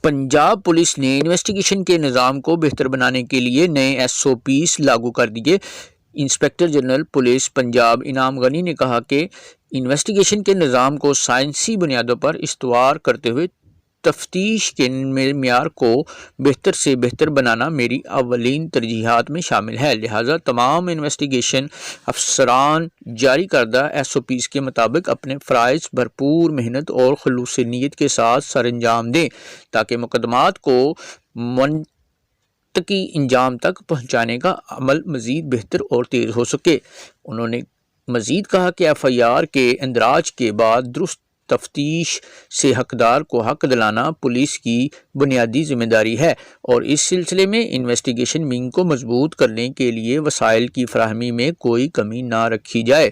Punjab police نے investigation کے نظام کو بہتر بنانے کے لیے نئے SOPs لاگو کر دیے۔ انسپکٹر جنرل پولیس پنجاب انعام غنی نے کہا کہ انویسٹیگیشن کے نظام کو سائنسی بنیادوں پر استوار کرتے ہوئے تفتیش کے معیار کو بہتر سے بہتر بنانا میری اولین ترجیحات میں شامل ہے، لہٰذا تمام انویسٹیگیشن افسران جاری کردہ SOPs کے مطابق اپنے فرائض بھرپور محنت اور خلوص نیت کے ساتھ سر انجام دیں تاکہ مقدمات کو منطقی انجام تک پہنچانے کا عمل مزید بہتر اور تیز ہو سکے۔ انہوں نے مزید کہا کہ FIR کے اندراج کے بعد درست تفتیش سے حقدار کو حق دلانا پولیس کی بنیادی ذمہ داری ہے اور اس سلسلے میں انویسٹیگیشن ونگ کو مضبوط کرنے کے لیے وسائل کی فراہمی میں کوئی کمی نہ رکھی جائے۔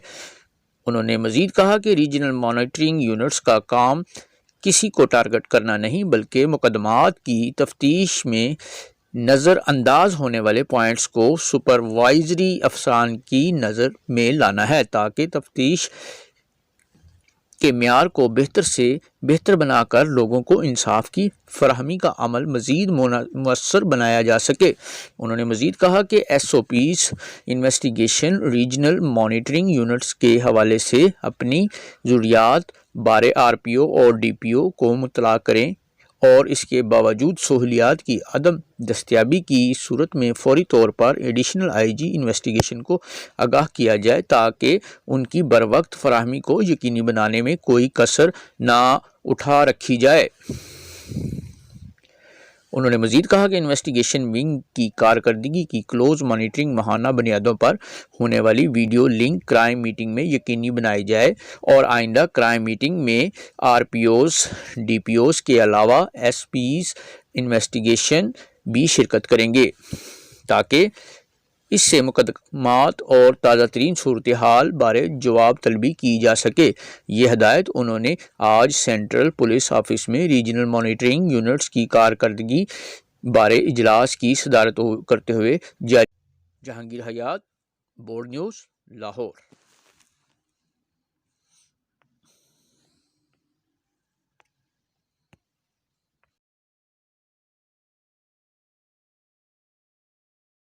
انہوں نے مزید کہا کہ ریجنل مانیٹرنگ یونٹس کا کام کسی کو ٹارگٹ کرنا نہیں بلکہ مقدمات کی تفتیش میں نظر انداز ہونے والے پوائنٹس کو سپروائزری افسران کی نظر میں لانا ہے تاکہ تفتیش کے معیار کو بہتر سے بہتر بنا کر لوگوں کو انصاف کی فراہمی کا عمل مزید مؤثر بنایا جا سکے۔ انہوں نے مزید کہا کہ SOPs investigation regional monitoring units کے حوالے سے اپنی ضروریات بارے RPO اور DPO کو مطلع کریں اور اس کے باوجود سہولیات کی عدم دستیابی کی صورت میں فوری طور پر ایڈیشنل IG انویسٹیگیشن کو آگاہ کیا جائے تاکہ ان کی بروقت فراہمی کو یقینی بنانے میں کوئی کسر نہ اٹھا رکھی جائے۔ انہوں نے مزید کہا کہ انویسٹیگیشن ونگ کی کارکردگی کی کلوز مانیٹرنگ ماہانہ بنیادوں پر ہونے والی ویڈیو لنک کرائم میٹنگ میں یقینی بنائی جائے اور آئندہ کرائم میٹنگ میں RPOs DPOs کے علاوہ SPs انویسٹیگیشن بھی شرکت کریں گے تاکہ اس سے مقدمات اور تازہ ترین صورتحال بارے جواب طلبی کی جا سکے۔ یہ ہدایت انہوں نے آج سینٹرل پولیس آفس میں ریجنل مانیٹرنگ یونٹس کی کارکردگی بارے اجلاس کی صدارت کرتے ہوئے جاری۔ جہانگیر حیات، بورڈ نیوز، لاہور۔